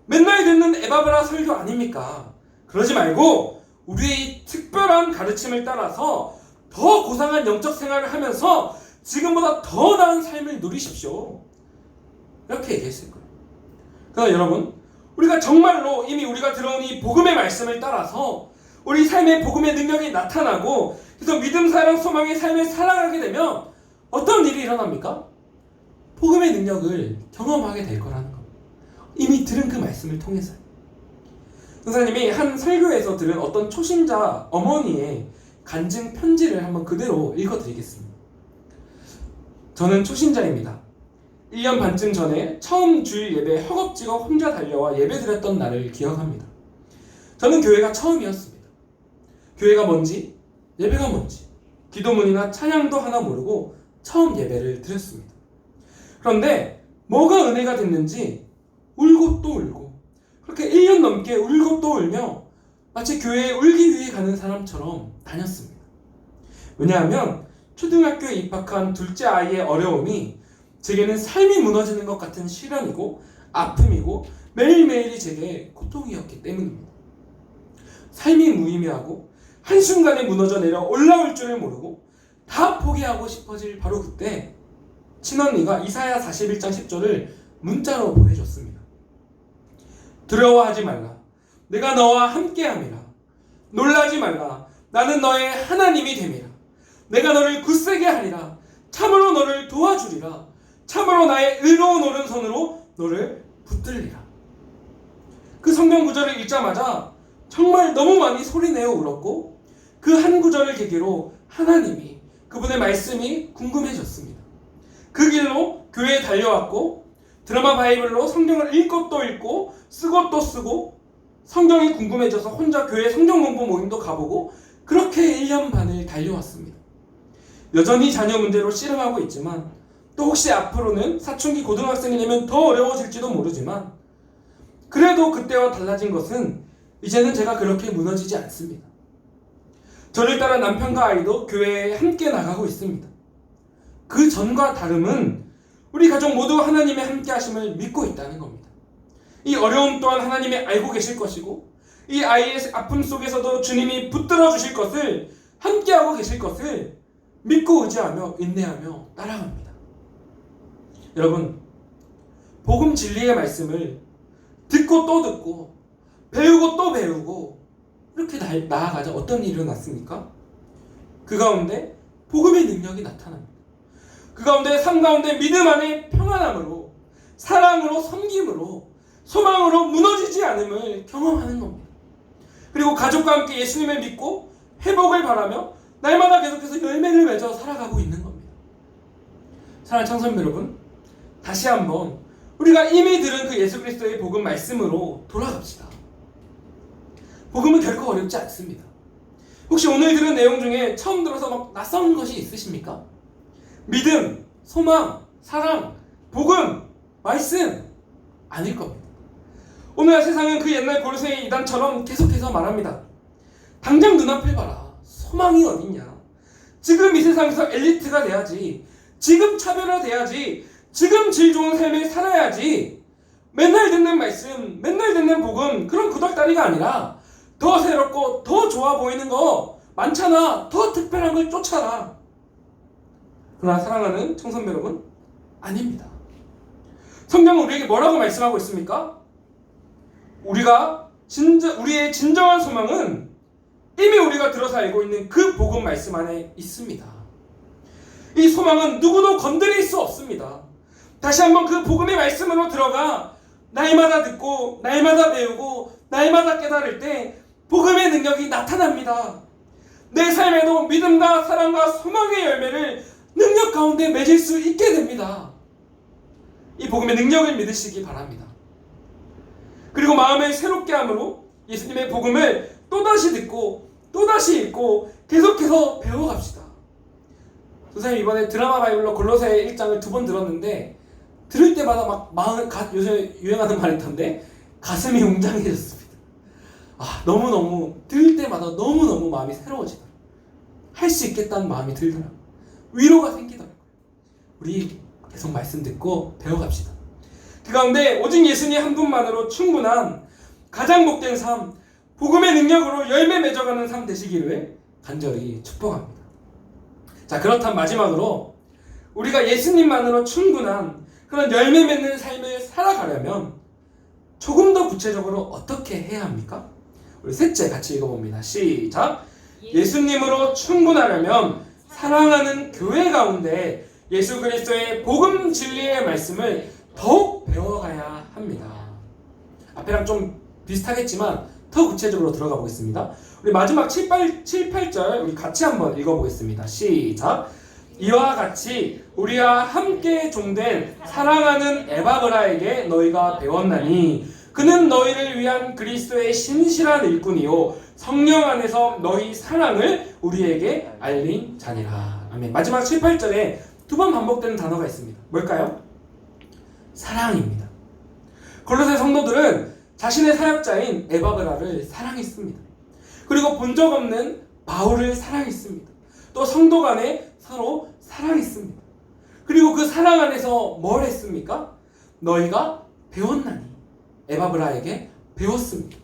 맨날 듣는 에바브라 설교 아닙니까? 그러지 말고 우리의 특별한 가르침을 따라서 더 고상한 영적 생활을 하면서 지금보다 더 나은 삶을 누리십시오. 이렇게 얘기했을 거예요. 그러나 여러분, 우리가 정말로 이미 우리가 들어온 이 복음의 말씀을 따라서 우리 삶의 복음의 능력이 나타나고 그래서 믿음, 사랑, 소망의 삶을 살아가게 되면 어떤 일이 일어납니까? 복음의 능력을 경험하게 될 거라는 겁니다. 이미 들은 그 말씀을 통해서요. 선생님이 한 설교에서 들은 어떤 초신자 어머니의 간증 편지를 한번 그대로 읽어드리겠습니다. 저는 초신자입니다. 1년 반쯤 전에 처음 주일 예배에 허겁지겁 혼자 달려와 예배 드렸던 날을 기억합니다. 저는 교회가 처음이었습니다. 교회가 뭔지, 예배가 뭔지, 기도문이나 찬양도 하나 모르고 처음 예배를 드렸습니다. 그런데 뭐가 은혜가 됐는지 울고 또 울고 그렇게 1년 넘게 울고 또 울며 마치 교회에 울기 위해 가는 사람처럼 다녔습니다. 왜냐하면 초등학교에 입학한 둘째 아이의 어려움이 제게는 삶이 무너지는 것 같은 시련이고 아픔이고 매일매일이 제게 고통이었기 때문입니다. 삶이 무의미하고 한순간에 무너져 내려 올라올 줄을 모르고 다 포기하고 싶어질 바로 그때 친언니가 이사야 41장 10절을 문자로 보내줬습니다. 두려워하지 말라. 내가 너와 함께함이라. 놀라지 말라. 나는 너의 하나님이 됨이라. 내가 너를 굳세게 하리라. 참으로 너를 도와주리라. 참으로 나의 의로운 오른손으로 너를 붙들리라. 그 성경 구절을 읽자마자 정말 너무 많이 소리내어 울었고 그 한 구절을 계기로 하나님이 그분의 말씀이 궁금해졌습니다. 그 길로 교회에 달려왔고 드라마 바이블로 성경을 읽고 또 읽고 쓰고 또 쓰고 성경이 궁금해져서 혼자 교회 성경 공부 모임도 가보고 그렇게 1년 반을 달려왔습니다. 여전히 자녀 문제로 씨름하고 있지만 또 혹시 앞으로는 사춘기 고등학생이 되면 더 어려워질지도 모르지만 그래도 그때와 달라진 것은 이제는 제가 그렇게 무너지지 않습니다. 저를 따라 남편과 아이도 교회에 함께 나가고 있습니다. 그 전과 다름은 우리 가족 모두 하나님의 함께 하심을 믿고 있다는 겁니다. 이 어려움 또한 하나님이 알고 계실 것이고 이 아이의 아픔 속에서도 주님이 붙들어 주실 것을 함께하고 계실 것을 믿고 의지하며 인내하며 따라갑니다. 여러분, 복음 진리의 말씀을 듣고 또 듣고 배우고 또 배우고 이렇게 나아가자 어떤 일이 일어났습니까? 그 가운데 복음의 능력이 나타납니다. 그 가운데 삶 가운데 믿음 안에 평안함으로 사랑으로 섬김으로 소망으로 무너지지 않음을 경험하는 겁니다. 그리고 가족과 함께 예수님을 믿고 회복을 바라며 날마다 계속해서 열매를 맺어 살아가고 있는 겁니다. 사랑하는 청소년 여러분, 다시 한번 우리가 이미 들은 그 예수 그리스도의 복음 말씀으로 돌아갑시다. 복음은 결코 어렵지 않습니다. 혹시 오늘 들은 내용 중에 처음 들어서 막 낯선 것이 있으십니까? 믿음, 소망, 사랑, 복음, 말씀 아닐 겁니다. 오늘날 세상은 그 옛날 골로새 이단처럼 계속해서 말합니다. 당장 눈앞을 봐라. 소망이 어딨냐? 지금 이 세상에서 엘리트가 돼야지. 지금 차별화돼야지. 지금 질 좋은 삶을 살아야지. 맨날 듣는 말씀, 맨날 듣는 복음, 그런 구닥다리가 아니라 더 새롭고 더 좋아 보이는 거 많잖아. 더 특별한 걸 쫓아라. 그러나 사랑하는 청소년 여러분, 아닙니다. 성경은 우리에게 뭐라고 말씀하고 있습니까? 우리의 진정한 소망은 이미 우리가 들어서 알고 있는 그 복음 말씀 안에 있습니다. 이 소망은 누구도 건드릴 수 없습니다. 다시 한번 그 복음의 말씀으로 들어가 날마다 듣고 날마다 배우고 날마다 깨달을 때 복음의 능력이 나타납니다. 내 삶에도 믿음과 사랑과 소망의 열매를 능력 가운데 맺을 수 있게 됩니다. 이 복음의 능력을 믿으시기 바랍니다. 그리고 마음을 새롭게 함으로 예수님의 복음을 또다시 듣고 또다시 읽고 계속해서 배워갑시다. 선생님 이번에 드라마 바이블로 골로새 1장을 2번 들었는데 들을 때마다 막 요새 유행하는 말 있던데 가슴이 웅장해졌습니다. 너무너무 들을 때마다 너무너무 마음이 새로워지더라고요. 할 수 있겠다는 마음이 들더라고요. 위로가 생기더라고요. 우리 계속 말씀 듣고 배워갑시다. 그 가운데 오직 예수님 한 분만으로 충분한 가장 복된 삶, 복음의 능력으로 열매 맺어가는 삶 되시기를 간절히 축복합니다. 자, 그렇다면 마지막으로 우리가 예수님만으로 충분한 그런 열매 맺는 삶을 살아가려면 조금 더 구체적으로 어떻게 해야 합니까? 우리 셋째 같이 읽어봅니다. 시작! 예수님으로 충분하려면 사랑하는 교회 가운데 예수 그리스도의 복음 진리의 말씀을 더욱 배워가야 합니다. 앞에랑 좀 비슷하겠지만 더 구체적으로 들어가 보겠습니다. 우리 마지막 7, 8절 우리 같이 한번 읽어보겠습니다. 시작! 이와 같이 우리와 함께 종된 사랑하는 에바브라에게 너희가 배웠나니 그는 너희를 위한 그리스도의 신실한 일꾼이요 성령 안에서 너희 사랑을 우리에게 알린 자니라. 아멘. 마지막 7, 8절에 두 번 반복되는 단어가 있습니다. 뭘까요? 사랑입니다. 골로새 성도들은 자신의 사역자인 에바브라를 사랑했습니다. 그리고 본 적 없는 바울을 사랑했습니다. 또 성도 간에 서로 사랑했습니다. 그리고 그 사랑 안에서 뭘 했습니까? 너희가 배웠나니 에바브라에게 배웠습니다.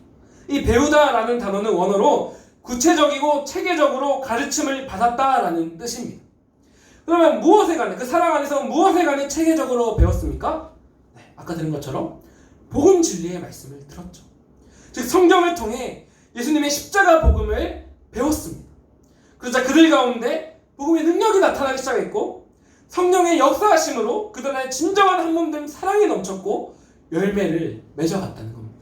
이 배우다라는 단어는 원어로 구체적이고 체계적으로 가르침을 받았다라는 뜻입니다. 그러면 무엇에 관해, 그 사랑 안에서 무엇에 관해 체계적으로 배웠습니까? 네, 아까 들은 것처럼 복음 진리의 말씀을 들었죠. 즉 성경을 통해 예수님의 십자가 복음을 배웠습니다. 그러자 그들 가운데 복음의 능력이 나타나기 시작했고 성령의 역사하심으로 그들 안에 진정한 한몸된 사랑이 넘쳤고 열매를 맺어갔다는 겁니다.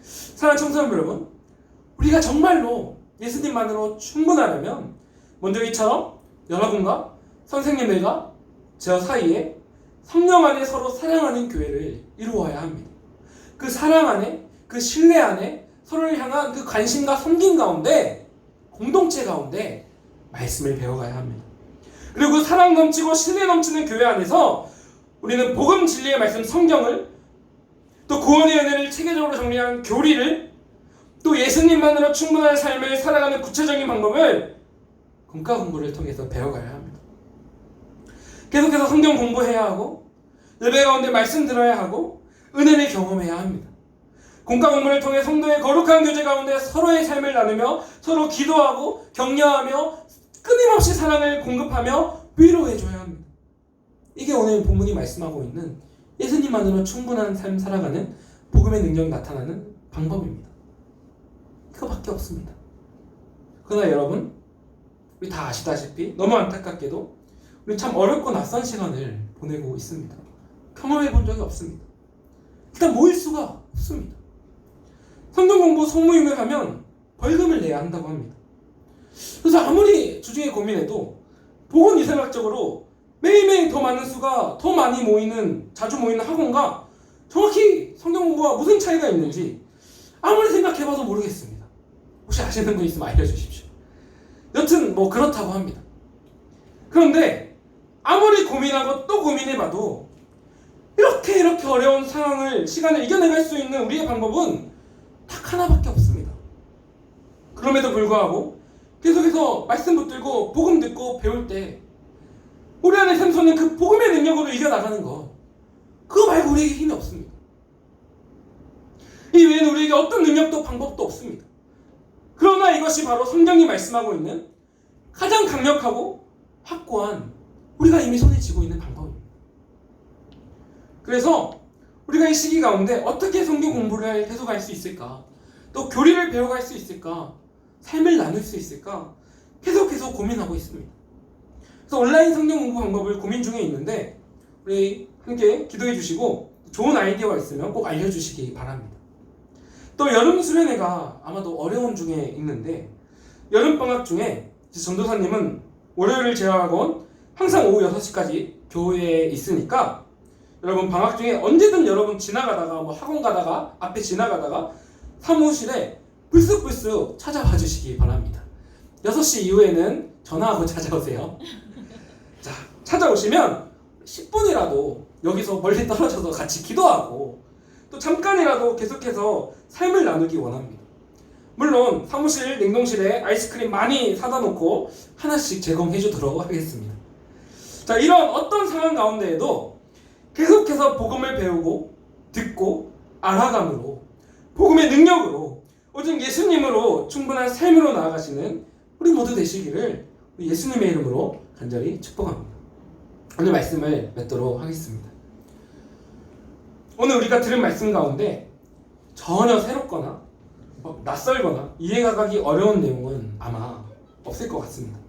사랑하는 청소년 여러분, 우리가 정말로 예수님만으로 충분하려면 먼저 이처럼 여러분과 선생님들과 저 사이에 성령 안에 서로 사랑하는 교회를 이루어야 합니다. 그 사랑 안에, 그 신뢰 안에 서로를 향한 그 관심과 섬김 가운데, 공동체 가운데 말씀을 배워가야 합니다. 그리고 그 사랑 넘치고 신뢰 넘치는 교회 안에서 우리는 복음 진리의 말씀 성경을, 또 구원의 은혜를 체계적으로 정리한 교리를, 또 예수님만으로 충분한 삶을 살아가는 구체적인 방법을 공과 공부를 통해서 배워가야 합니다. 계속해서 성경 공부해야 하고 예배 가운데 말씀 들어야 하고 은혜를 경험해야 합니다. 공과 공부를 통해 성도의 거룩한 교제 가운데 서로의 삶을 나누며 서로 기도하고 격려하며 끊임없이 사랑을 공급하며 위로해줘야 합니다. 이게 오늘 본문이 말씀하고 있는 예수님만으로 충분한 삶 살아가는 복음의 능력이 나타나는 방법입니다. 그거밖에 없습니다. 그러나 여러분, 우리 다 아시다시피 너무 안타깝게도 우리 참 어렵고 낯선 시간을 보내고 있습니다. 경험해 본 적이 없습니다. 일단 모일 수가 없습니다. 성경 공부 소모임을 하면 벌금을 내야 한다고 합니다. 그래서 아무리 주중에 고민해도 보건위생학적으로 매일매일 더 많은 수가 더 많이 모이는, 자주 모이는 학원과 정확히 성경 공부와 무슨 차이가 있는지 아무리 생각해봐도 모르겠습니다. 혹시 아시는 분 있으면 알려주십시오. 여튼 뭐 그렇다고 합니다. 그런데 아무리 고민하고 또 고민해봐도 이렇게 어려운 상황을, 시간을 이겨내갈 수 있는 우리의 방법은 딱 하나밖에 없습니다. 그럼에도 불구하고 계속해서 말씀 붙들고 복음 듣고 배울 때 우리 안에 샘솟는 그 복음의 능력으로 이겨나가는 것, 그거 말고 우리에게 힘이 없습니다. 이 외에는 우리에게 어떤 능력도 방법도 없습니다. 그러나 이것이 바로 성경이 말씀하고 있는 가장 강력하고 확고한, 우리가 이미 손에 쥐고 있는 방법입니다. 그래서 우리가 이 시기 가운데 어떻게 성경 공부를 계속할 수 있을까, 또 교리를 배워갈 수 있을까, 삶을 나눌 수 있을까 계속 고민하고 있습니다. 그래서 온라인 성경 공부 방법을 고민 중에 있는데 우리 함께 기도해 주시고 좋은 아이디어가 있으면 꼭 알려주시기 바랍니다. 또 여름 수련회가 아마도 어려운 중에 있는데 여름방학 중에 전도사님은 월요일을 제외하곤 항상 오후 6시까지 교회에 있으니까 여러분 방학 중에 언제든 여러분 지나가다가 뭐 학원 가다가 앞에 지나가다가 사무실에 불쑥불쑥 찾아와 주시기 바랍니다. 6시 이후에는 전화하고 찾아오세요. 자, 찾아오시면 10분이라도 여기서 멀리 떨어져서 같이 기도하고 또 잠깐이라도 계속해서 삶을 나누기 원합니다. 물론 사무실 냉동실에 아이스크림 많이 사다 놓고 하나씩 제공해 주도록 하겠습니다. 자, 이런 어떤 상황 가운데에도 계속해서 복음을 배우고 듣고 알아감으로 복음의 능력으로 오직 예수님으로 충분한 삶으로 나아가시는 우리 모두 되시기를 우리 예수님의 이름으로 간절히 축복합니다. 오늘 말씀을 맺도록 하겠습니다. 오늘 우리가 들은 말씀 가운데 전혀 새롭거나 낯설거나 이해가 가기 어려운 내용은 아마 없을 것 같습니다.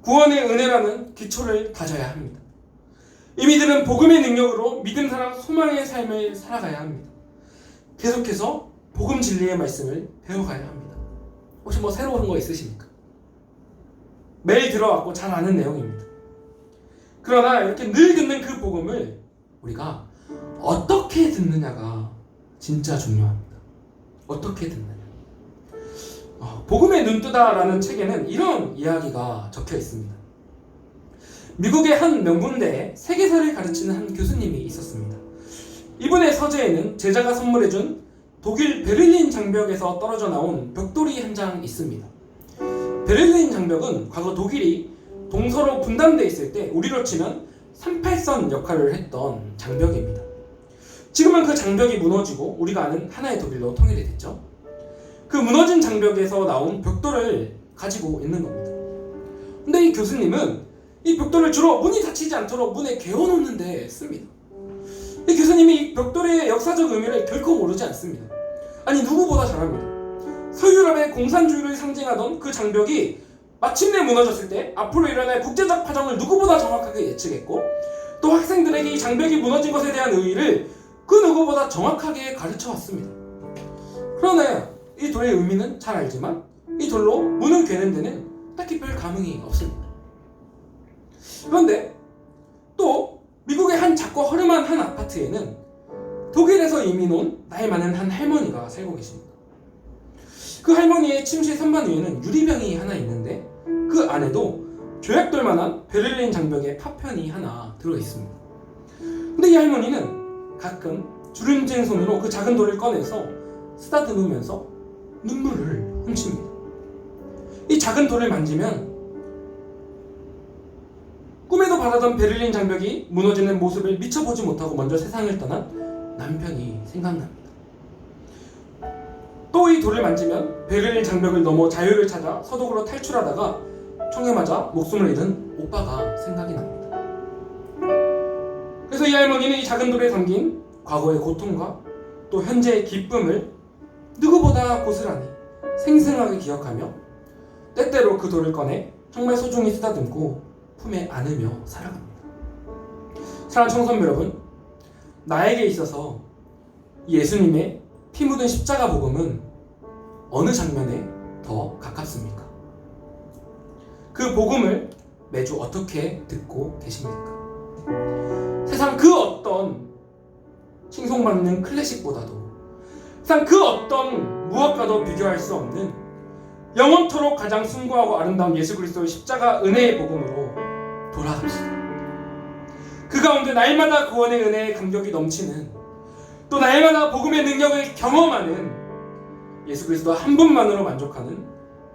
구원의 은혜라는 기초를 다져야 합니다. 이미들은 복음의 능력으로 믿음, 사랑, 소망의 삶을 살아가야 합니다. 계속해서 복음 진리의 말씀을 배워가야 합니다. 혹시 새로운 거 있으십니까? 매일 들어왔고 잘 아는 내용입니다. 그러나 이렇게 늘 듣는 그 복음을 우리가 어떻게 듣느냐가 진짜 중요합니다. 어떻게 듣느냐. 복음의 눈뜨다라는 책에는 이런 이야기가 적혀 있습니다. 미국의 한 명문대에 세계사를 가르치는 한 교수님이 있었습니다. 이분의 서재에는 제자가 선물해준 독일 베를린 장벽에서 떨어져 나온 벽돌이 한 장 있습니다. 베를린 장벽은 과거 독일이 동서로 분단되어 있을 때 우리로 치면 38선 역할을 했던 장벽입니다. 지금은 그 장벽이 무너지고 우리가 아는 하나의 독일로 통일이 됐죠. 그 무너진 장벽에서 나온 벽돌을 가지고 있는 겁니다. 근데 이 교수님은 이 벽돌을 주로 문이 닫히지 않도록 문에 개어놓는 데 씁니다. 이 교수님이 이 벽돌의 역사적 의미를 결코 모르지 않습니다. 아니, 누구보다 잘 압니다. 서유럽의 공산주의를 상징하던 그 장벽이 마침내 무너졌을 때 앞으로 일어날 국제적 파장을 누구보다 정확하게 예측했고, 또 학생들에게 이 장벽이 무너진 것에 대한 의의를 그 누구보다 정확하게 가르쳐 왔습니다. 그러나 이 돌의 의미는 잘 알지만 이 돌로 문을 괴는 데는 딱히 별 감흥이 없습니다. 그런데 또 미국의 한 작고 허름한 한 아파트에는 독일에서 이민 온 나이 많은 한 할머니가 살고 계십니다. 그 할머니의 침실 선반 위에는 유리병이 하나 있는데 그 안에도 조약돌만한 베를린 장벽의 파편이 하나 들어있습니다. 근데 이 할머니는 가끔 주름진 손으로 그 작은 돌을 꺼내서 쓰다듬으면서 눈물을 훔칩니다. 이 작은 돌을 만지면 꿈에도 바라던 베를린 장벽이 무너지는 모습을 미처 보지 못하고 먼저 세상을 떠난 남편이 생각납니다. 또 이 돌을 만지면 베를린 장벽을 넘어 자유를 찾아 서독으로 탈출하다가 총에 맞아 목숨을 잃은 오빠가 생각이 납니다. 그래서 이 할머니는 이 작은 돌에 담긴 과거의 고통과 또 현재의 기쁨을 누구보다 고스란히 생생하게 기억하며 때때로 그 돌을 꺼내 정말 소중히 쓰다듬고 품에 안으며 살아갑니다. 사랑하는 청소년 여러분, 나에게 있어서 예수님의 피 묻은 십자가 복음은 어느 장면에 더 가깝습니까? 그 복음을 매주 어떻게 듣고 계십니까? 세상 그 어떤 칭송받는 클래식보다도, 세상 그 어떤 무엇과도 비교할 수 없는 영원토록 가장 숭고하고 아름다운 예수 그리스도의 십자가 은혜의 복음으로 돌아갑시다. 그 가운데 날마다 구원의 은혜의 감격이 넘치는, 또 날마다 복음의 능력을 경험하는 예수 그리스도 한 분만으로 만족하는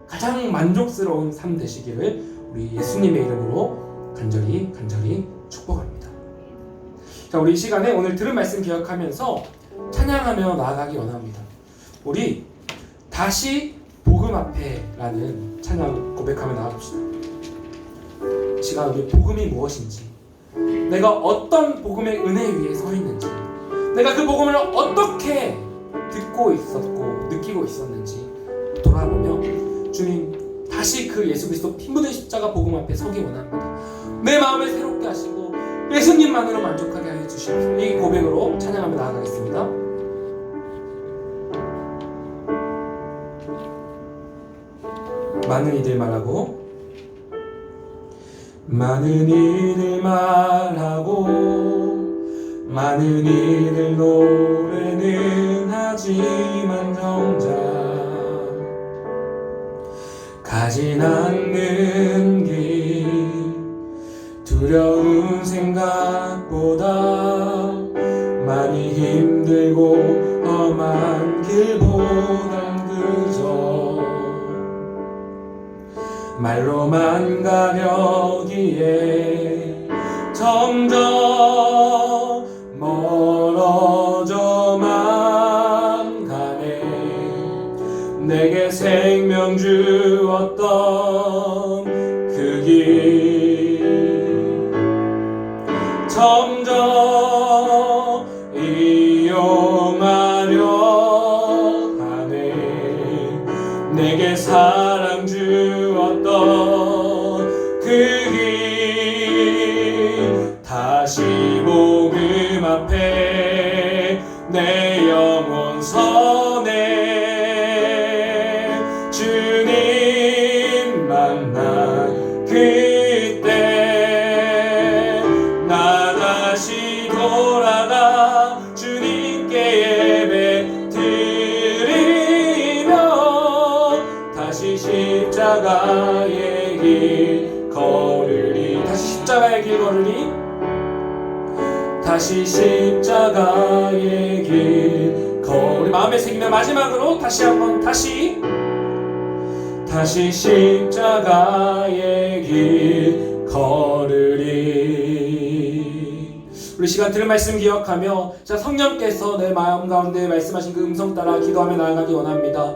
가장 만족스러운 삶 되시기를 우리 예수님의 이름으로 간절히 축복합니다. 자, 우리 이 시간에 오늘 들은 말씀 기억하면서 찬양하며 나아가기 원합니다. 우리 다시 복음 앞에라는 찬양 고백하며 나아갑시다. 이 시간 우리 복음이 무엇인지, 내가 어떤 복음의 은혜 위에 서 있는지, 내가 그 복음을 어떻게 듣고 있었고 느끼고 있었는지 돌아보며 주님, 다시 그 예수 그리스도 피 묻은 십자가 복음 앞에 서기 원합니다. 내 마음을 새롭게 하시고 예수님만으로 만족하게 하여 주시옵소서. 이 고백으로 찬양하며 나아가겠습니다. 많은 이들 말하고, 많은 이들 말하고, 많은 이들 노래는 하지만 정작 가진 않는 길 두려운 생각보다 많이 힘들고 험한 길보단 그저 말로만 가려기에 점점 멀어져만 가네. 내게 생명 주었던 그 길 점점 이용하려 하네. 내게 사랑 주었던 그 길 다시 복음 앞에 내 영혼 서네. 주님 만난 그때 나 다시 돌아가 주님께 예배 드리며 다시 십자가의 길 걸으리. 다시 십자가의 길 걸으리. 다시 십자가의 길 걸으리. 마음에 새기며 마지막으로 다시 한번 다시 십자가의 길 걸으리. 우리 시간 들은 말씀 기억하며 자, 성령께서 내 마음 가운데 말씀하신 그 음성 따라 기도하며 나아가기 원합니다.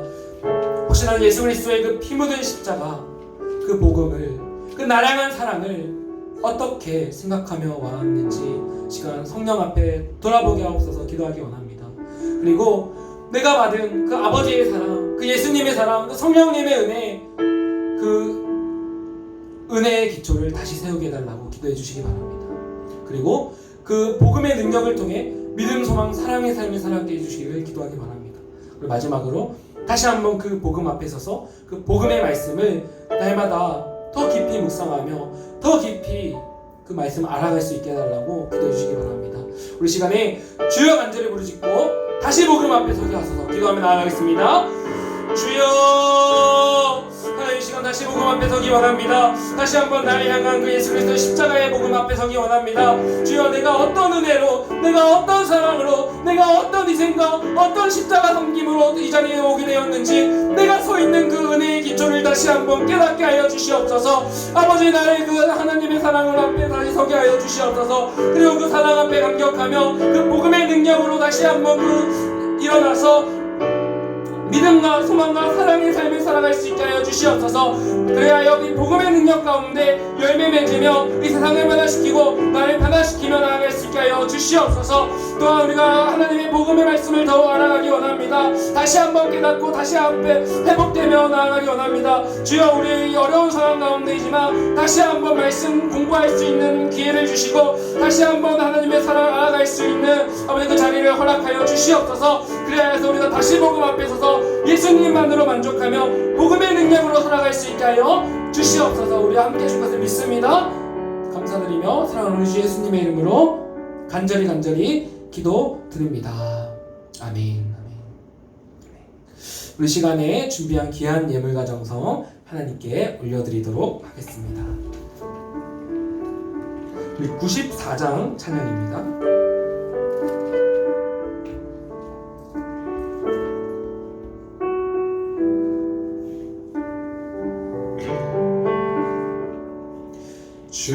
혹시나 예수 그리스도의 그 피 묻은 십자가, 그 복음을, 그 나량한 사랑을 어떻게 생각하며 왔는지 시간 성령 앞에 돌아보게 하옵소서. 기도하기 원합니다. 그리고 내가 받은 그 아버지의 사랑, 그 예수님의 사랑, 그 성령님의 은혜, 그 은혜의 기초를 다시 세우게 해달라고 기도해 주시기 바랍니다. 그리고 그 복음의 능력을 통해 믿음, 소망, 사랑의 삶을 살게 해주시기를 기도하기 바랍니다. 그리고 마지막으로 다시 한번 그 복음 앞에 서서 그 복음의 말씀을 날마다 더 깊이 묵상하며 더 깊이 그 말씀을 알아갈 수 있게 해달라고 기도해 주시기 바랍니다. 우리 시간에 주여 간절히 부르짖고 다시 복음 앞에 서게 하소서. 기도하며 나아가겠습니다. 주여, 하나님 시간 다시 복음 앞에 서기 원합니다. 다시 한번 나를 향한 그 예수 그리스도의 십자가의 복음 앞에 서기 원합니다. 주여, 내가 어떤 은혜로, 내가 어떤 사랑으로, 내가 어떤 희생과 어떤 십자가 섬김으로 이 자리에 오게 되었는지 내가 서 있는 그 은혜의 기초를 다시 한번 깨닫게 하여 주시옵소서. 아버지, 나의 그 하나님의 사랑을 앞에 다시 서게 하여 주시옵소서. 그리고 그 사랑 앞에 감격하며 그 복음의 능력으로 다시 한번 일어나서 믿음과 소망과 사랑의 삶을 살아갈 수 있게 하여 주시옵소서. 그래야 이 복음의 능력 가운데 열매 맺으며 이 세상을 변화시키고 나를 변화시키며 나아갈 수 있게 하여 주시옵소서. 또한 우리가 하나님의 복음의 말씀을 더욱 알아가기 원합니다. 다시 한번 깨닫고 다시 한번 회복되며 나아가기 원합니다. 주여, 우리 어려운 상황 가운데이지만 다시 한번 말씀 공부할 수 있는 기회를 주시고 다시 한번 하나님의 사랑을 알아갈 수 있는 아버지 그 자리를 허락하여 주시옵소서. 그래야 해서 우리가 다시 복음 앞에 서서 예수님만으로 만족하며 복음의 능력으로 살아갈 수 있게 하여 주시옵소서. 우리 함께 해줄 것을 믿습니다. 감사드리며 사랑하는 주 예수님의 이름으로 간절히 기도드립니다. 아멘. 우리 시간에 준비한 귀한 예물가정성 하나님께 올려드리도록 하겠습니다. 우리 94장 찬양입니다. 주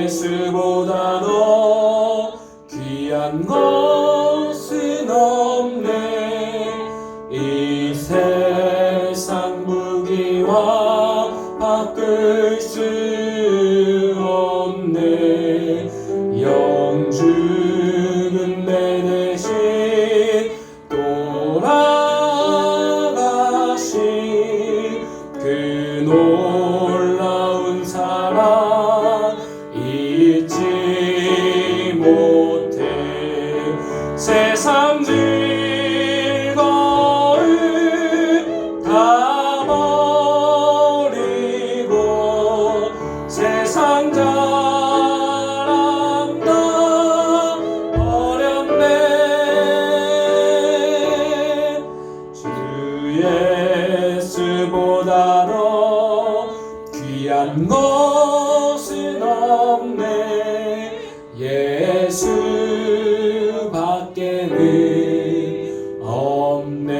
예수보다 더 귀한 것은 없네. 이 세상 무기와 바꿀 수 없네. 영주는 내 대신 돌아가신 그 놀라운 사랑 잊지 못해. 세상 즐거움 다 버리고 세상 자랑 다 버렸네. 주 예수보다 예수밖에는 없네.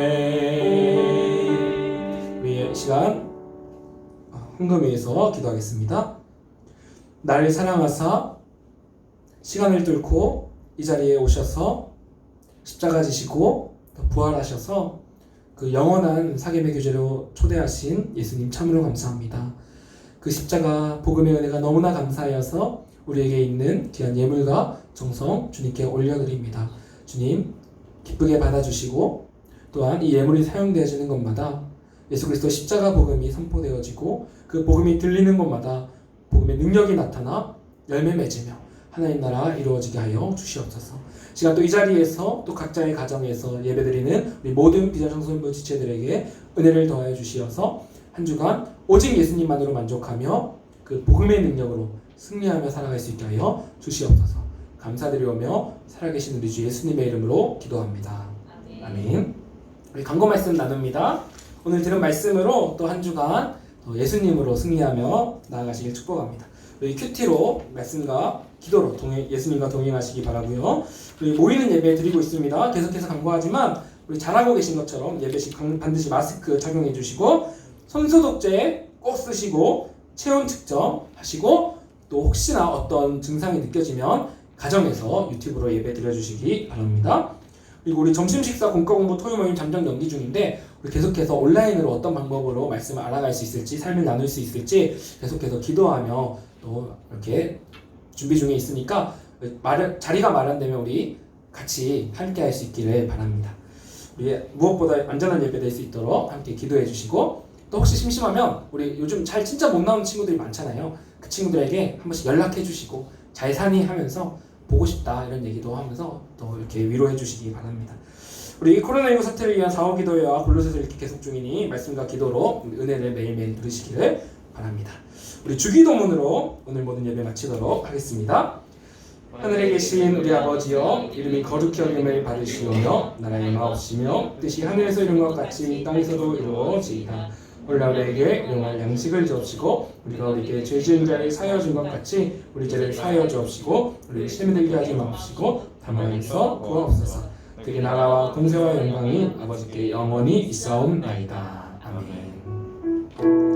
우리 이 시간 흥금위에서 기도하겠습니다. 나를 사랑하사 시간을 뚫고 이 자리에 오셔서 십자가 지시고 부활하셔서 그 영원한 사귐의 교제로 초대하신 예수님 참으로 감사합니다. 그 십자가 복음의 은혜가 너무나 감사하여서 우리에게 있는 귀한 예물과 정성 주님께 올려드립니다. 주님 기쁘게 받아주시고 또한 이 예물이 사용되어지는 것마다 예수 그리스도 십자가 복음이 선포되어지고 그 복음이 들리는 곳마다 복음의 능력이 나타나 열매 맺으며 하나님 나라 이루어지게 하여 주시옵소서. 시간 또 이 자리에서 또 각자의 가정에서 예배드리는 우리 모든 비전청소년부 지체들에게 은혜를 더하여 주시어서 한 주간 오직 예수님만으로 만족하며 그 복음의 능력으로 승리하며 살아갈 수 있게 하여 주시옵소서. 감사드리오며 살아계신 우리 주 예수님의 이름으로 기도합니다. 아멘. 우리 강고 말씀 나눕니다. 오늘 들은 말씀으로 또 한 주간 예수님으로 승리하며 나아가시길 축복합니다. 우리 큐티로 말씀과 기도로 예수님과 동행하시기 바라고요. 우리 모이는 예배 드리고 있습니다. 계속해서 강조하지만 우리 잘하고 계신 것처럼 예배 시 반드시 마스크 착용해 주시고 손소독제 꼭 쓰시고 체온 측정하시고 또 혹시나 어떤 증상이 느껴지면 가정에서 유튜브로 예배 드려주시기 바랍니다. 그리고 우리 점심 식사 공과 공부 토요 모임 잠정 연기 중인데 우리 계속해서 온라인으로 어떤 방법으로 말씀을 알아갈 수 있을지 삶을 나눌 수 있을지 계속해서 기도하며 또 이렇게 준비 중에 있으니까 자리가 마련되면 우리 같이 함께 할 수 있기를 바랍니다. 우리 무엇보다 안전한 예배 될 수 있도록 함께 기도해 주시고 또 혹시 심심하면 우리 요즘 잘 진짜 못 나오는 친구들이 많잖아요. 그 친구들에게 한 번씩 연락해 주시고 잘 사니 하면서 보고 싶다 이런 얘기도 하면서 또 이렇게 위로해 주시기 바랍니다. 우리 코로나19 사태를 위한 사후 기도회와 골로새서 이렇게 계속 중이니 말씀과 기도로 은혜를 매일매일 누리시기를 바랍니다. 우리 주기도문으로 오늘 모든 예배 마치도록 하겠습니다. 하늘에 계신 우리 아버지여 이름이 거룩히 여김을 받으시오며 나라의 마옵시며 뜻이 하늘에서 이룬 것 같이 땅에서도 이루어지이다. 오늘 우리에게 용할 양식을 주옵시고 우리가 우리에게 죄 지은 자를 사하여 준 것 같이 우리 죄를 사하여 주옵시고 우리를 시험에 들게 하지 마옵시고 다만 에서 구하옵소서. 그게 나라와 권세와 영광이 아버지께 영원히 있사옵나이다. 아멘.